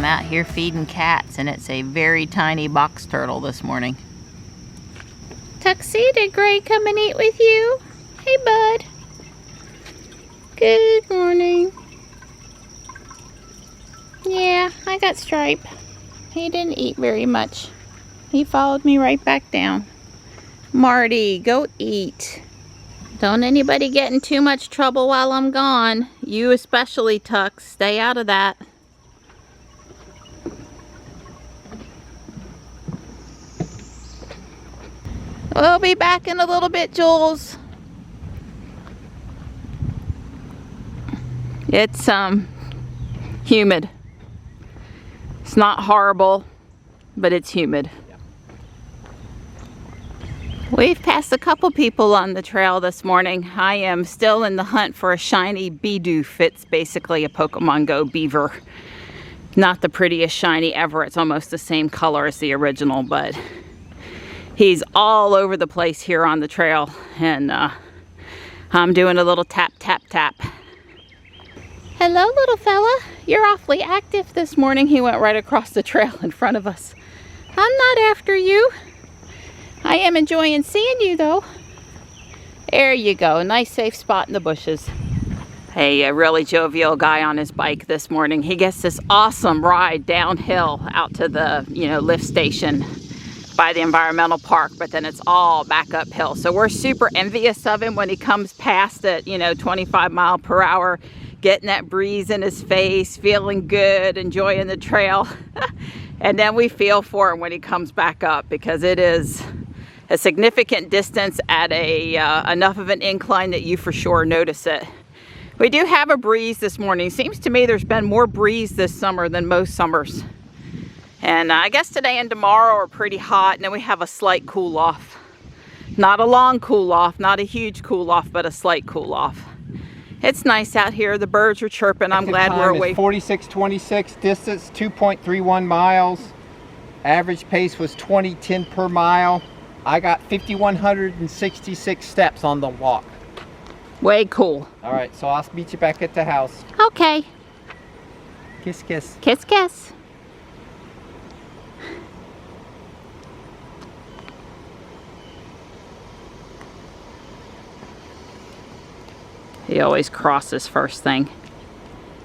out here feeding cats, and it's a very tiny box turtle this morning. Tuxie, did Gray come and eat with you? Hey, bud. Good morning. Yeah, I got Stripe. He didn't eat very much. He followed me right back down. Marty, go eat. Don't anybody get in too much trouble while I'm gone. You especially, Tux. Stay out of that. We'll be back in a little bit, Jules. It's humid. It's not horrible, but it's humid. We've passed a couple people on the trail this morning. I am still in the hunt for a shiny Bidoof. It's basically a Pokemon Go beaver. Not the prettiest shiny ever. It's almost the same color as the original, but he's all over the place here on the trail. And I'm doing a little tap, tap, tap. Hello, little fella. You're awfully active this morning. He went right across the trail in front of us. I'm not after you. I am enjoying seeing you, though. There you go. Nice safe spot in the bushes. Hey, a really jovial guy on his bike this morning. He gets this awesome ride downhill out to the, lift station by the environmental park, but then it's all back uphill. So we're super envious of him when he comes past at, 25 mile per hour, getting that breeze in his face, feeling good, enjoying the trail. And then we feel for him when he comes back up, because it is a significant distance at enough of an incline that you for sure notice it. We do have a breeze this morning. Seems to me there's been more breeze this summer than most summers. And I guess today and tomorrow are pretty hot, and then we have a slight cool off. Not a long cool off, not a huge cool off, but a slight cool off. It's nice out here. The birds are chirping. I'm glad we're away. 46:26, distance 2.31 miles. Average pace was 20:10 per mile. I got 5,166 steps on the walk. Way cool. All right, so I'll meet you back at the house. Okay. Kiss, kiss. Kiss, kiss. He always crosses first thing.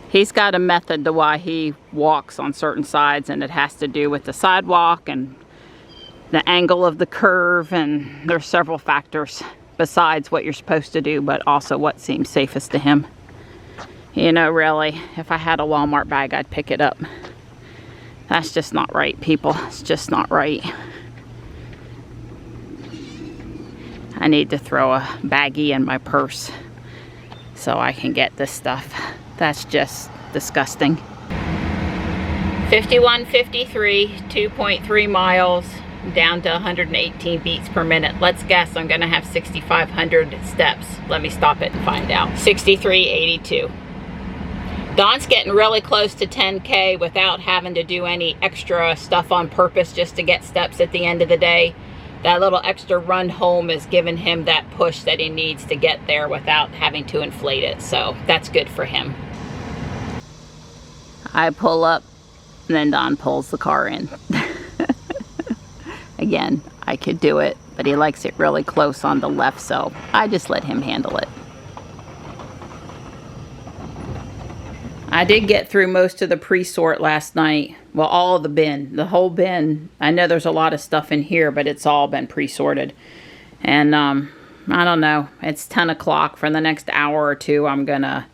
He's got a method to why he walks on certain sides, and it has to do with the sidewalk and the angle of the curve, and there's several factors besides what you're supposed to do, but also what seems safest to him. Really, if I had a Walmart bag, I'd pick it up. That's just not right, people. It's just not right. I need to throw a baggie in my purse so I can get this stuff. That's just disgusting. 51:53, 2.3 miles, down to 118 beats per minute. Let's guess I'm gonna have 6,500 steps. Let me stop it and find out. 6382. Don's getting really close to 10K without having to do any extra stuff on purpose just to get steps at the end of the day. That little extra run home is giving him that push that he needs to get there without having to inflate it. So that's good for him. I pull up, and then Don pulls the car in. Again, I could do it, but he likes it really close on the left, so I just let him handle it. I did get through most of the pre-sort last night. Well, all of the bin, the whole bin. I know there's a lot of stuff in here, but it's all been pre-sorted. And I don't know, it's 10 o'clock. For the next hour or two, I'm gonna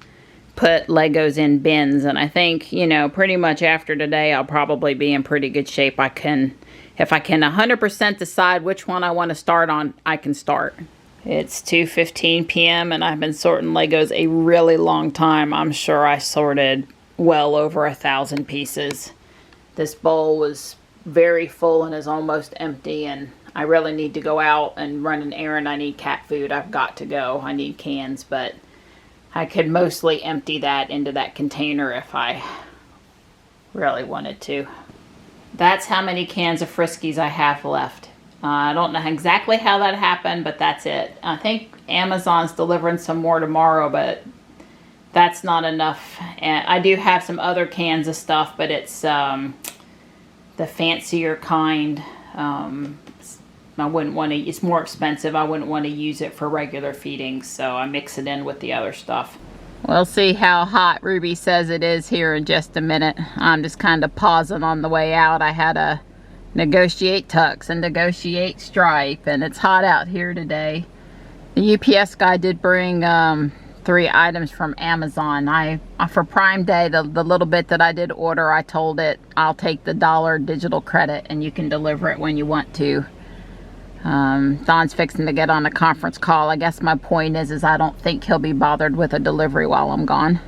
put Legos in bins. And I think, pretty much after today, I'll probably be in pretty good shape. If I can 100% decide which one I want to start on, I can start. It's 2:15 p.m. and I've been sorting Legos a really long time. I'm sure I sorted well over 1,000 pieces. This bowl was very full and is almost empty, and I really need to go out and run an errand. I need cat food. I've got to go. I need cans, but I could mostly empty that into that container if I really wanted to. That's how many cans of Friskies I have left. I don't know exactly how that happened, but that's it. I think Amazon's delivering some more tomorrow, but that's not enough. And I do have some other cans of stuff, but it's the fancier kind. I wouldn't want to, it's more expensive. I wouldn't want to use it for regular feedings, so I mix it in with the other stuff. We'll see how hot Ruby says it is here in just a minute. I'm just kind of pausing on the way out. I had to negotiate tux and negotiate stripe, and it's hot out here today. The UPS guy did bring 3 items from Amazon. For Prime Day, the little bit that I did order, I told it I'll take the $1 digital credit and you can deliver it when you want to. Don's fixing to get on a conference call. I guess my point is I don't think he'll be bothered with a delivery while I'm gone.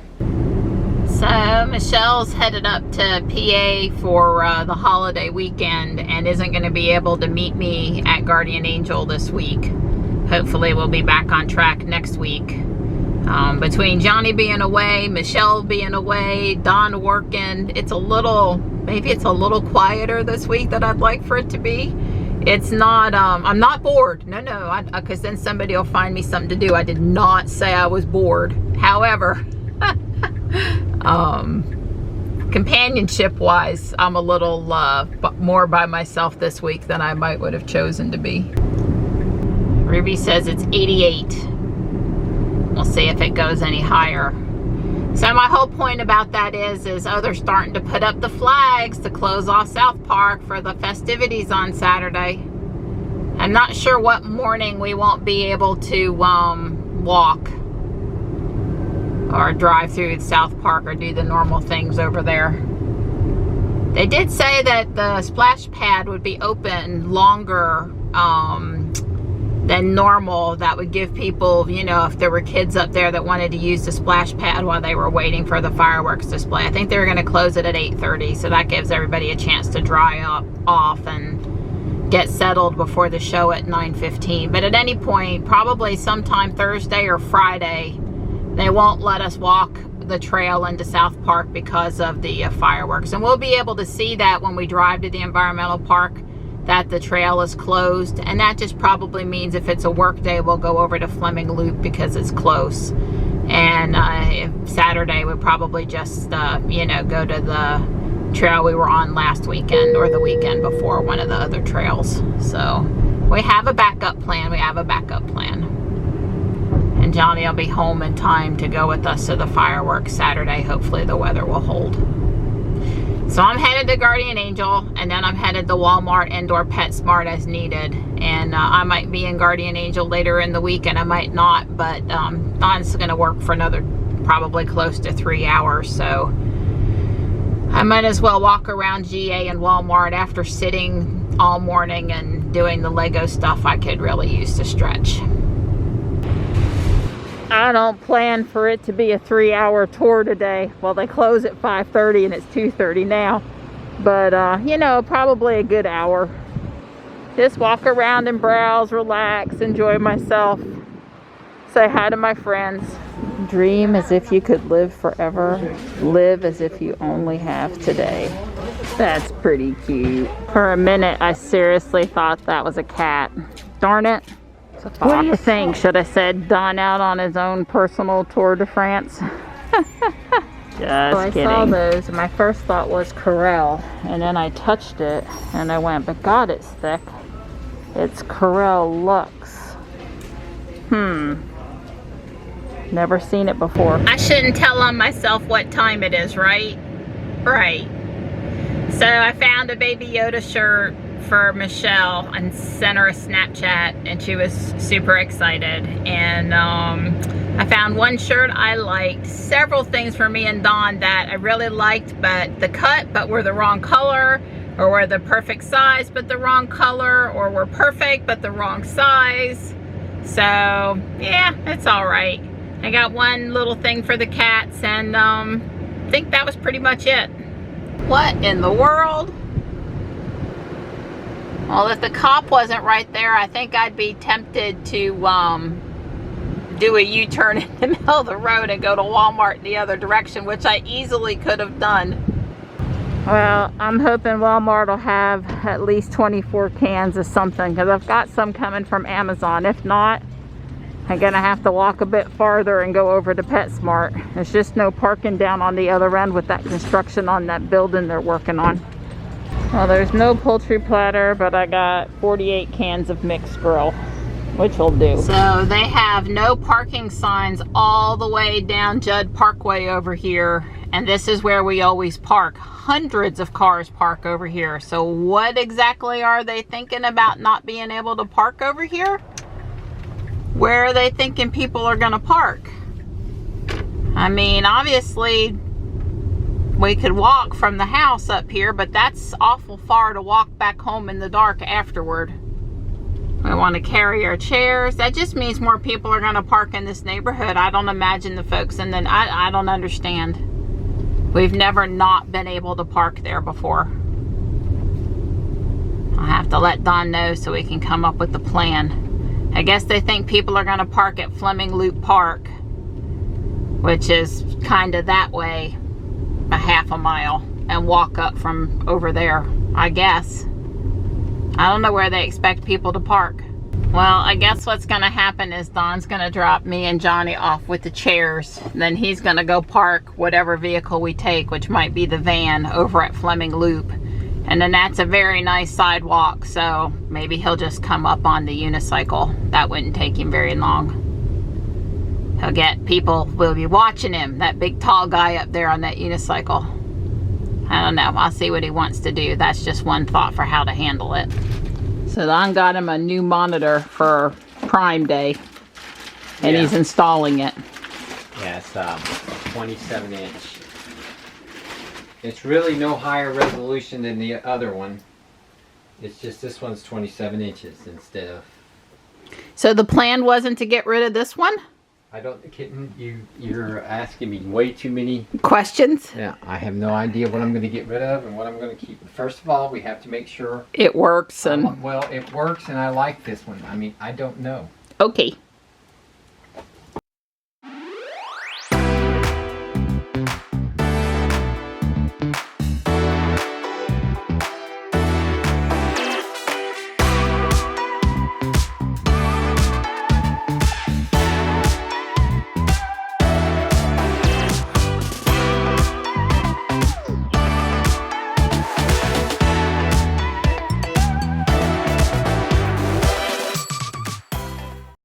So Michelle's headed up to PA for the holiday weekend and isn't going to be able to meet me at Guardian Angel this week. Hopefully we'll be back on track next week. Between Johnny being away, Michelle being away, Don working, maybe it's a little quieter this week than I'd like for it to be. It's not, I'm not bored. No, because then somebody will find me something to do. I did not say I was bored. However, companionship-wise, I'm a little more by myself this week than I might would have chosen to be. Ruby says it's 88. We'll see if it goes any higher. So my whole point about that is they're starting to put up the flags to close off South Park for the festivities on Saturday. I'm not sure what morning we won't be able to walk or drive through South Park or do the normal things over there. They did say that the splash pad would be open longer than normal. That would give people, you know, if there were kids up there that wanted to use the splash pad while they were waiting for the fireworks display. I think they were going to close it at 8:30, so that gives everybody a chance to dry off and get settled before the show at 9:15. But at any point, probably sometime Thursday or Friday, they won't let us walk the trail into South Park because of the fireworks. And we'll be able to see that when we drive to the environmental park, that the trail is closed. And that just probably means if it's a work day, we'll go over to Fleming Loop because it's close. And Saturday would probably just, you know, go to the trail we were on last weekend or the weekend before, one of the other trails. So we have a backup plan. And Johnny will be home in time to go with us to the fireworks Saturday. Hopefully the weather will hold. So I'm headed to Guardian Angel, and then I'm headed to Walmart Indoor PetSmart as needed. And I might be in Guardian Angel later in the week, and I might not, but Don's going to work for another probably close to 3 hours. So I might as well walk around GA and Walmart after sitting all morning and doing the Lego stuff I could really use to stretch. I don't plan for it to be a 3-hour tour today. Well, they close at 5:30 and it's 2:30 now. But, you know, probably a good hour. Just walk around and browse, relax, enjoy myself. Say hi to my friends. Dream as if you could live forever. Live as if you only have today. That's pretty cute. For a minute, I seriously thought that was a cat. Darn it. What do you think? Should I said Don out on his own personal Tour de France? Just kidding. I saw those and my first thought was Corel, and then I touched it and I went, but God, it's thick. It's Corel Luxe. Never seen it before. I shouldn't tell on myself what time it is, right? Right. So I found a Baby Yoda shirt for Michelle and sent her a Snapchat, and she was super excited. And I found one shirt I liked, several things for me and Don that I really liked, but the cut but were the wrong color, or were the perfect size but the wrong color, or were perfect but the wrong size. So yeah, it's all right. I got one little thing for the cats, and I think that was pretty much it. What in the world? Well, if the cop wasn't right there, I think I'd be tempted to do a U-turn in the middle of the road and go to Walmart the other direction, which I easily could have done. Well, I'm hoping Walmart will have at least 24 cans of something, because I've got some coming from Amazon. If not, I'm gonna have to walk a bit farther and go over to PetSmart. There's just no parking down on the other end with that construction on that building they're working on. Well, there's no poultry platter, but I got 48 cans of mixed grill, which will do. So they have no parking signs all the way down Judd Parkway over here, and this is where we always park. Hundreds of cars park over here. So what exactly are they thinking about not being able to park over here? Where are they thinking people are gonna park? I mean, obviously we could walk from the house up here, but that's awful far to walk back home in the dark afterward. We want to carry our chairs. That just means more people are going to park in this neighborhood. I don't imagine the folks, and then I don't understand. We've never not been able to park there before. I'll have to let Don know so we can come up with the plan. I guess they think people are going to park at Fleming Loop Park, which is kind of that way, a half a mile, and walk up from over there, I guess. I don't know where they expect people to park. Well, I guess what's gonna happen is Don's gonna drop me and Johnny off with the chairs. Then he's gonna go park whatever vehicle we take, which might be the van, over at Fleming Loop. And then that's a very nice sidewalk, so maybe he'll just come up on the unicycle. That wouldn't take him very long. He'll get, people will be watching him, that big tall guy up there on that unicycle. I don't know, I'll see what he wants to do. That's just one thought for how to handle it. So Don got him a new monitor for Prime Day, and he's installing it. Yeah, it's 27 inch. It's really no higher resolution than the other one. It's just this one's 27 inches instead of... So the plan wasn't to get rid of this one? I don't, Kitten, you're asking me way too many questions. Yeah, I have no idea what I'm going to get rid of and what I'm going to keep. First of all, we have to make sure it works. And well, it works, and I like this one. I mean, I don't know. Okay.